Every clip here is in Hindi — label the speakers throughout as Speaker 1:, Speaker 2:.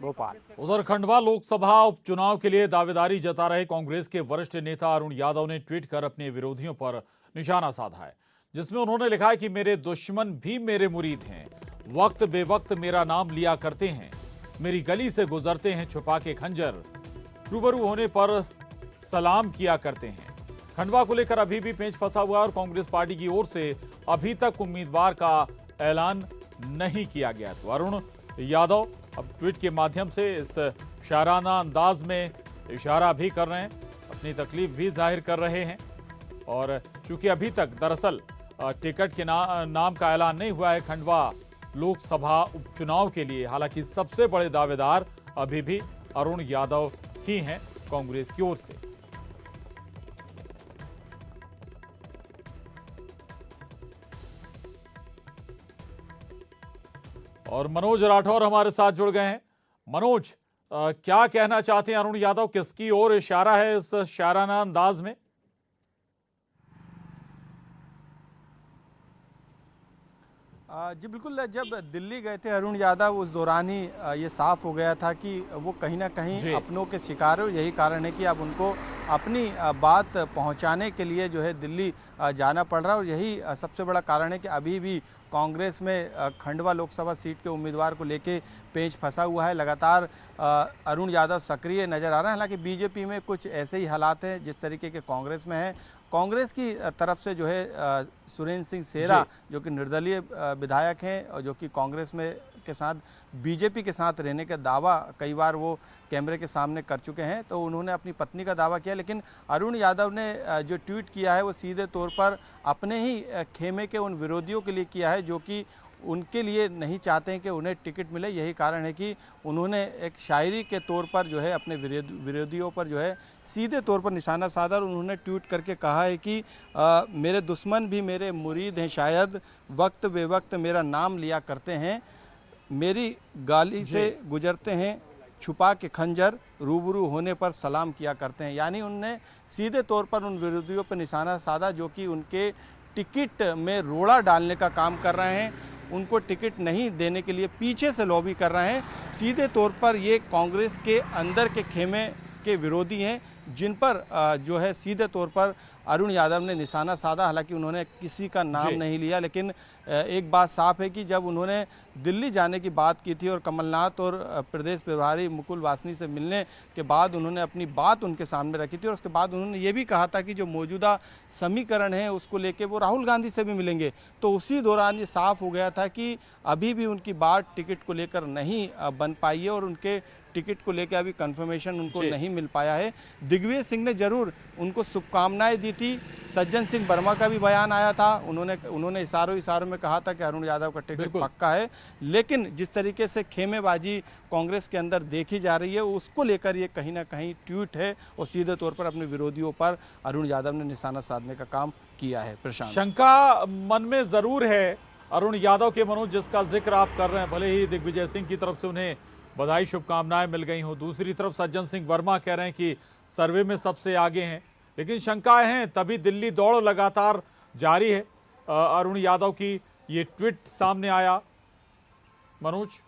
Speaker 1: भोपाल।
Speaker 2: उधर खंडवा लोकसभा उपचुनाव के लिए दावेदारी जता रहे कांग्रेस के वरिष्ठ नेता अरुण यादव ने ट्वीट कर अपने विरोधियों पर निशाना साधा है, जिसमें उन्होंने लिखा है कि मेरे दुश्मन भी मेरे मुरीद हैं, वक्त बेवक्त मेरा नाम लिया करते हैं, मेरी गली से गुजरते हैं छुपा के खंजर, रूबरू होने पर सलाम किया करते हैं। खंडवा को लेकर अभी भी पेंच फंसा हुआ और कांग्रेस पार्टी की ओर से अभी तक उम्मीदवार का ऐलान नहीं किया गया। तो अरुण यादव अब ट्वीट के माध्यम से इस शाराना अंदाज में इशारा भी कर रहे हैं, अपनी तकलीफ भी जाहिर कर रहे हैं। और चूंकि अभी तक दरअसल टिकट के नाम का ऐलान नहीं हुआ है खंडवा लोकसभा उपचुनाव के लिए, हालांकि सबसे बड़े दावेदार अभी भी अरुण यादव ही हैं कांग्रेस की ओर से। और मनोज राठौर हमारे साथ जुड़ गए हैं। मनोज, क्या कहना चाहते हैं अरुण यादव, किसकी ओर इशारा है इस शाराना अंदाज में?
Speaker 1: जी बिल्कुल, जब दिल्ली गए थे अरुण यादव उस दौरान ही ये साफ हो गया था कि वो कहीं ना कहीं अपनों के शिकार है। यही कारण है कि अब उनको अपनी बात पहुंचाने के लिए जो है दिल्ली जाना पड़ रहा है। और यही सबसे बड़ा कारण है कि अभी भी कांग्रेस में खंडवा लोकसभा सीट के उम्मीदवार को लेके पेंच फंसा हुआ है। लगातार अरुण यादव सक्रिय नज़र आ रहे हैं। हालांकि बीजेपी में कुछ ऐसे ही हालात हैं जिस तरीके के कांग्रेस में हैं। कांग्रेस की तरफ से जो है सुरेंद्र सिंह सेरा जो कि निर्दलीय विधायक हैं और जो कि कांग्रेस में के साथ बीजेपी के साथ रहने का दावा कई बार वो कैमरे के सामने कर चुके हैं, तो उन्होंने अपनी पत्नी का दावा किया। लेकिन अरुण यादव ने जो ट्वीट किया है वो सीधे तौर पर अपने ही खेमे के उन विरोधियों के लिए किया है जो कि उनके लिए नहीं चाहते हैं कि उन्हें टिकट मिले। यही कारण है कि उन्होंने एक शायरी के तौर पर जो है अपने विरोधियों पर जो है सीधे तौर पर निशाना साधा। और उन्होंने ट्वीट करके कहा है कि मेरे दुश्मन भी मेरे मुरीद हैं, शायद वक्त बेवक्त मेरा नाम लिया करते हैं, मेरी गाली से गुजरते हैं छुपा के खंजर, रूबरू होने पर सलाम किया करते हैं। यानी उनने सीधे तौर पर उन विरोधियों पर निशाना साधा जो कि उनके टिकट में रोड़ा डालने का काम कर रहे हैं, उनको टिकट नहीं देने के लिए पीछे से लॉबी कर रहे हैं। सीधे तौर पर ये कांग्रेस के अंदर के खेमे के विरोधी हैं जिन पर जो है सीधे तौर पर अरुण यादव ने निशाना साधा। हालांकि उन्होंने किसी का नाम नहीं लिया, लेकिन एक बात साफ है कि जब उन्होंने दिल्ली जाने की बात की थी और कमलनाथ और प्रदेश प्रभारी मुकुल वासनी से मिलने के बाद उन्होंने अपनी बात उनके सामने रखी थी। और उसके बाद उन्होंने ये भी कहा था कि जो मौजूदा समीकरण है उसको लेके वो राहुल गांधी से भी मिलेंगे। तो उसी दौरान ये साफ हो गया था कि अभी भी उनकी बात टिकट को लेकर नहीं बन पाई है और उनके टिकट को लेकर अभी कंफर्मेशन उनको नहीं मिल पाया है। दिग्विजय सिंह ने जरूर उनको शुभकामनाएं दी थी। सज्जन सिंह वर्मा का भी बयान आया था, उन्होंने इशारों में कहा था कि अरुण यादव का टिकट पक्का है। लेकिन जिस तरीके से खेमेबाजी कांग्रेस के अंदर देखी जा रही है उसको लेकर ये कहीं ना कहीं ट्वीट है और सीधे तौर पर अपने विरोधियों पर अरुण यादव ने निशाना साधने का काम किया है। प्रशांत,
Speaker 2: शंका मन में जरूर है अरुण यादव के, मनोज, जिसका जिक्र आप कर रहे हैं। भले ही दिग्विजय सिंह की तरफ से उन्हें बधाई शुभकामनाएं मिल गई हो, दूसरी तरफ सज्जन सिंह वर्मा कह रहे हैं कि सर्वे में सबसे आगे हैं, लेकिन शंकाएं हैं। तभी दिल्ली दौड़ लगातार जारी है। अरुण यादव की ये ट्वीट सामने आया। मनोज,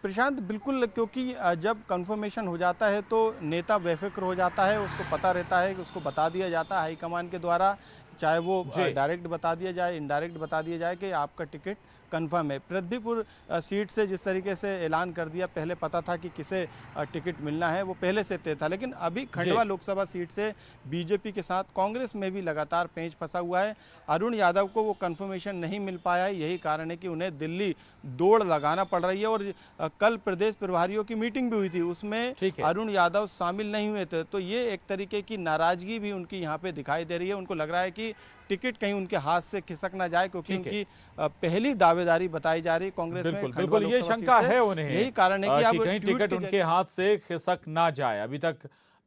Speaker 1: प्रशांत, बिल्कुल, क्योंकि जब कंफर्मेशन हो जाता है तो नेता बेफिक्र हो जाता है, उसको पता रहता है कि उसको बता दिया जाता है हाईकमान के द्वारा, चाहे वो डायरेक्ट बता दिया जाए, इनडायरेक्ट बता दिया जाए कि आपका टिकट कंफर्म है। पृथ्वीपुर सीट से जिस तरीके से ऐलान कर दिया, पहले पता था कि किसे टिकट मिलना है, वो पहले से तय था। लेकिन अभी खंडवा लोकसभा सीट से बीजेपी के साथ कांग्रेस में भी लगातार पेंच फंसा हुआ है। अरुण यादव को वो कंफर्मेशन नहीं मिल पाया है। यही कारण है कि उन्हें दिल्ली दौड़ लगाना पड़ रही है। और कल प्रदेश प्रभारियों की मीटिंग भी हुई थी, उसमें अरुण यादव शामिल नहीं हुए थे। तो ये एक तरीके की नाराजगी भी उनकी यहाँ पे दिखाई दे रही है। उनको लग रहा है कि टिकट कहीं उनके हाथ से खिसक ना जाए, क्योंकि उनकी पहली दावेदारी बताई जा रही है कांग्रेस में।
Speaker 2: बिल्कुल ये शंका है उन्हें,
Speaker 1: यही कारण है कि
Speaker 2: कहीं टिकट उनके हाथ से खिसक ना जाए। अभी तक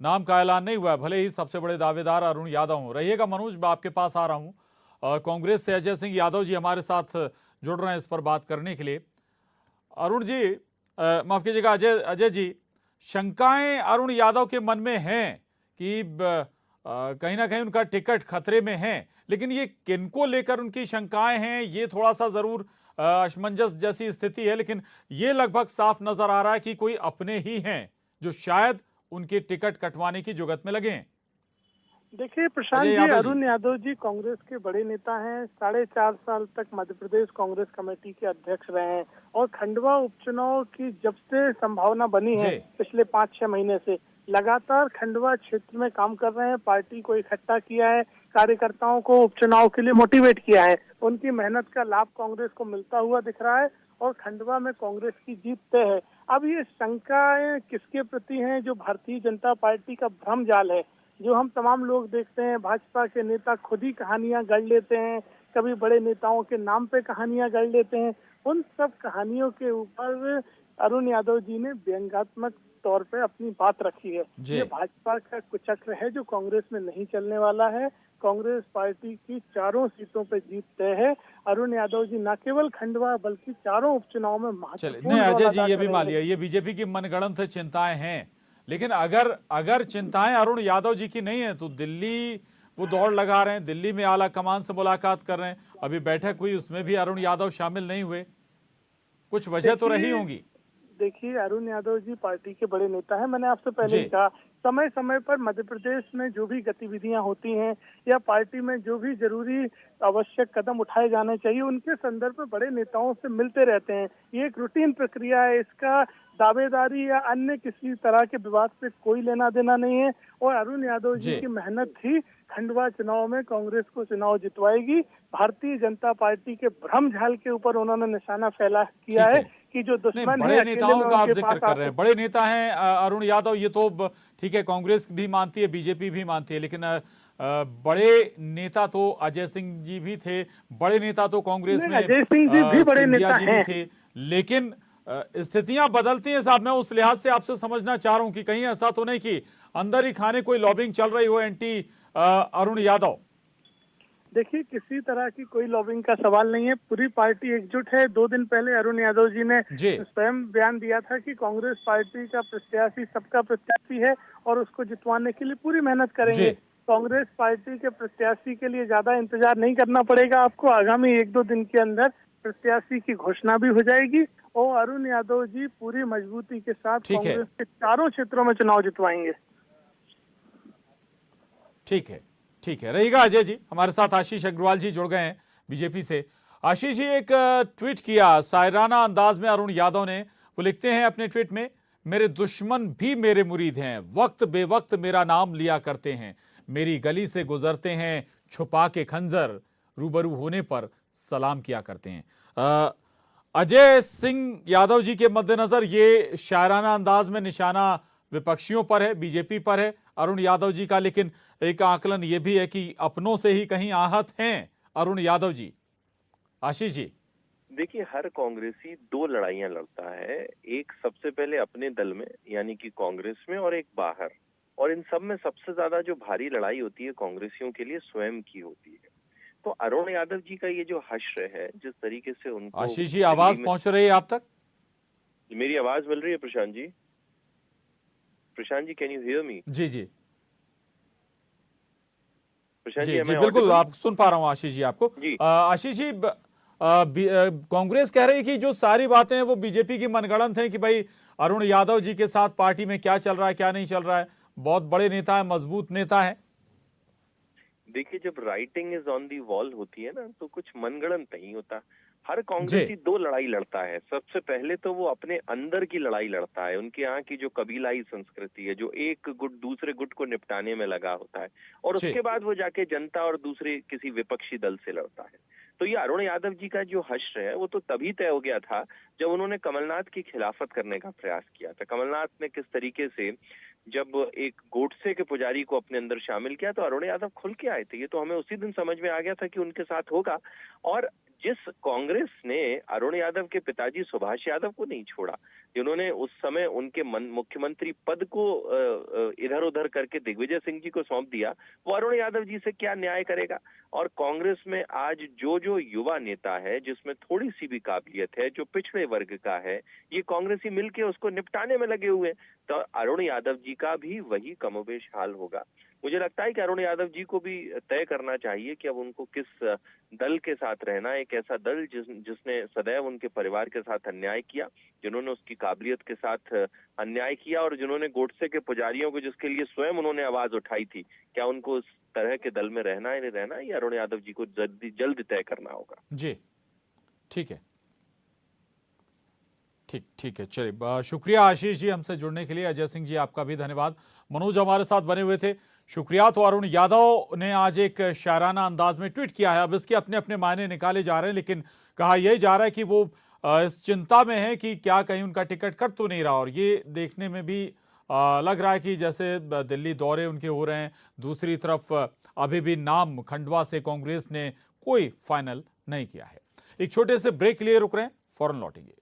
Speaker 2: नाम का ऐलान नहीं हुआ है, भले ही सबसे बड़े दावेदार अरुण यादव हो। रहिएगा मनोज, मैं आपके पास आ रहा हूं। कांग्रेस से अजय सिंह यादव जी हमारे साथ जुड़ रहे हैं इस पर बात करने के लिए। अरुण जी, माफ कीजिएगा अजय जी, शंकाएं अरुण यादव के मन में हैं कि कहीं ना कहीं उनका टिकट खतरे में है, लेकिन ये किनको लेकर उनकी शंकाएं हैं, ये थोड़ा सा जरूर असमंजस जैसी स्थिति है, लेकिन ये लगभग साफ नजर आ रहा है कि कोई अपने ही हैं जो शायद उनकी टिकट कटवाने की जुगत में लगे हैं।
Speaker 3: देखिए प्रशांत
Speaker 2: अजय
Speaker 3: जी,
Speaker 2: यादव जी।
Speaker 3: अरुण यादव जी कांग्रेस के बड़े नेता हैं। 4.5 साल तक मध्य प्रदेश कांग्रेस कमेटी के अध्यक्ष रहे हैं और खंडवा उपचुनाव की जब से संभावना बनी है
Speaker 2: जी।
Speaker 3: पिछले 5-6 महीने से लगातार खंडवा क्षेत्र में काम कर रहे हैं। पार्टी को इकट्ठा किया है, कार्यकर्ताओं को उपचुनाव के लिए मोटिवेट किया है। उनकी मेहनत का लाभ कांग्रेस को मिलता हुआ दिख रहा है और खंडवा में कांग्रेस की जीत तय है। अब ये शंकाएं किसके प्रति हैं? जो भारतीय जनता पार्टी का भ्रम जाल है, जो हम तमाम लोग देखते हैं। भाजपा के नेता खुद ही कहानियां गढ़ लेते हैं, कभी बड़े नेताओं के नाम पे कहानियां गढ़ लेते हैं। उन सब कहानियों के ऊपर अरुण यादव जी ने व्यंग्यात्मक तौर पे अपनी बात रखी है। ये भाजपा का कुचक्र है जो कांग्रेस में नहीं चलने वाला है। कांग्रेस पार्टी की 4 सीटों पे जीत तय है। अरुण यादव जी न केवल खंडवा बल्कि 4 उपचुनाव में महत्वपूर्ण
Speaker 2: अजय जी, ये भी मान लिया, ये बीजेपी की मनगढ़ंत चिंताएं हैं, लेकिन अगर चिंताएं अरुण यादव जी की नहीं है तो दिल्ली वो दौड़ लगा रहे हैं, दिल्ली में आला कमान से मुलाकात कर रहे हैं। अभी बैठक हुई, उसमें भी अरुण यादव शामिल नहीं हुए, कुछ वजह तो रही होंगी।
Speaker 3: देखिए, अरुण यादव जी पार्टी के बड़े नेता हैं। मैंने आपसे पहले ही कहा, समय समय पर मध्य प्रदेश में जो भी गतिविधियां होती हैं या पार्टी में जो भी जरूरी आवश्यक कदम उठाए जाने चाहिए, उनके संदर्भ में बड़े नेताओं से मिलते रहते हैं। ये एक रूटीन प्रक्रिया है। इसका दावेदारी या अन्य किसी तरह के विवाद से कोई लेना देना नहीं है। और अरुण यादव जी की मेहनत ही खंडवा चुनाव में कांग्रेस को चुनाव जितवाएगी। भारतीय जनता पार्टी के भ्रम झाल के ऊपर उन्होंने निशाना फैला किया है कि जो दुश्मन
Speaker 2: बड़े नेताओं का आप जिक्र कर रहे हैं, बड़े नेता हैं अरुण यादव, ये तो ठीक है, कांग्रेस भी मानती है, बीजेपी भी मानती है, लेकिन बड़े नेता तो अजय सिंह जी भी थे, बड़े नेता तो कांग्रेस में
Speaker 3: अजय सिंह जी भी बड़े नेता हैं
Speaker 2: थे, लेकिन स्थितियां बदलती हैं साहब। मैं उस लिहाज से आपसे समझना चाह रहा हूं कि कहीं ऐसा तो नहीं कि अंदर ही खाने कोई लॉबिंग चल रही हो एंटी अरुण यादव।
Speaker 3: देखिए, किसी तरह की कोई लॉबिंग का सवाल नहीं है। पूरी पार्टी एकजुट है। 2 दिन पहले अरुण यादव जी ने स्वयं बयान दिया था कि कांग्रेस पार्टी का प्रत्याशी सबका प्रत्याशी है और उसको जितवाने के लिए पूरी मेहनत करेंगे। कांग्रेस पार्टी के प्रत्याशी के लिए ज्यादा इंतजार नहीं करना पड़ेगा आपको। आगामी 1-2 दिन के अंदर प्रत्याशी की घोषणा भी हो जाएगी और अरुण यादव जी पूरी मजबूती के साथ कांग्रेस के 4 क्षेत्रों में चुनाव जितवाएंगे।
Speaker 2: ठीक है, रहेगा अजय जी। हमारे साथ आशीष अग्रवाल जी जुड़ गए हैं बीजेपी से। आशीष जी, एक ट्वीट किया शायराना अंदाज में अरुण यादव ने। वो लिखते हैं अपने ट्वीट में, मेरे दुश्मन भी मेरे मुरीद हैं, वक्त बेवक्त मेरा नाम लिया करते हैं, मेरी गली से गुजरते हैं छुपा के खंजर, रूबरू होने पर सलाम किया करते हैं। अजय सिंह यादव जी के मद्देनजर ये शायराना अंदाज में निशाना विपक्षियों पर है, बीजेपी पर है अरुण यादव जी का, लेकिन एक आकलन ये भी है कि अपनों से ही कहीं आहत हैं अरुण यादव जी। आशीष जी,
Speaker 4: देखिए, हर कांग्रेसी 2 लड़ाइयां लड़ता है। एक सबसे पहले अपने दल में यानी कि कांग्रेस में, और एक बाहर। और इन सब में सबसे ज्यादा जो भारी लड़ाई होती है कांग्रेसियों के लिए स्वयं की होती है। तो अरुण यादव जी का ये जो हश्र है, जिस तरीके से उनको,
Speaker 2: आशीष जी आवाज पहुंच रही है आप तक?
Speaker 4: मेरी आवाज मिल रही है Prashant ji? Prashant ji, can you hear me?
Speaker 2: जी
Speaker 4: प्रशांत
Speaker 2: जी, बिल्कुल आप सुन पा रहा हूँ आशीष जी आपको। आशीष जी, कांग्रेस कह रही है कि जो सारी बातें हैं वो बीजेपी की मनगढ़ंत हैं कि भाई अरुण यादव जी के साथ पार्टी में क्या चल रहा है, क्या नहीं चल रहा है, बहुत बड़े नेता है, मजबूत नेता है।
Speaker 4: देखिए, जब writing is on the wall होती है ना, तो कुछ मनगढ़ंत नहीं होता। हर कांग्रेसी 2 लड़ाई लड़ता है। सबसे पहले तो वो अपने अंदर की लड़ाई लड़ता है। उनके यहाँ की जो कबीलाई संस्कृति है, जो एक गुट दूसरे गुट को निपटाने में लगा होता है, और उसके बाद वो जाके जनता और दूसरे किसी विपक्षी दल से लड़ता है। तो ये अरुण यादव जी का जो हश्र है वो तो तभी तय हो गया था जब उन्होंने कमलनाथ की खिलाफत करने का प्रयास किया था। कमलनाथ ने किस तरीके से जब एक गोडसे के पुजारी को अपने अंदर शामिल किया तो अरुण यादव खुल के आए थे। ये तो हमें उसी दिन समझ में आ गया था कि उनके साथ होगा। और जिस कांग्रेस ने अरुण यादव के पिताजी सुभाष यादव को नहीं छोड़ा, जिन्होंने उस समय उनके मुख्यमंत्री पद को इधर उधर करके दिग्विजय सिंह जी को सौंप दिया, वो अरुण यादव जी से क्या न्याय करेगा। और कांग्रेस में आज जो युवा नेता है, जिसमें थोड़ी सी भी काबिलियत है, जो पिछड़े वर्ग का है, ये कांग्रेसी मिलके उसको निपटाने में लगे हुए। तो अरुण यादव जी का भी वही कमोबेश हाल होगा। मुझे लगता है कि अरुण यादव जी को भी तय करना चाहिए कि अब उनको किस दल के साथ रहना है। एक ऐसा दल जिसने सदैव उनके परिवार के साथ अन्याय किया, जिन्होंने उसकी काबिलियत के साथ अन्याय किया और जिन्होंने गोडसे के पुजारियों को जिसके लिए स्वयं उन्होंने आवाज उठाई थी, क्या उनको उस तरह के दल में रहना है नहीं रहना है, ये अरुण यादव जी को जल्द तय करना होगा।
Speaker 2: जी ठीक है, ठीक है, चलिए शुक्रिया आशीष जी हमसे जुड़ने के लिए। अजय सिंह जी आपका भी धन्यवाद। मनोज हमारे साथ बने हुए थे, शुक्रिया। तो अरुण यादव ने आज एक शायराना अंदाज में ट्वीट किया है। अब इसके अपने अपने मायने निकाले जा रहे हैं, लेकिन कहा यही जा रहा है कि वो इस चिंता में है कि क्या कहीं उनका टिकट कट तो नहीं रहा। और ये देखने में भी लग रहा है कि जैसे दिल्ली दौरे उनके हो रहे हैं। दूसरी तरफ अभी भी नाम खंडवा से कांग्रेस ने कोई फाइनल नहीं किया है। एक छोटे से ब्रेक के लिए रुक रहे हैं, फौरन लौटेंगे।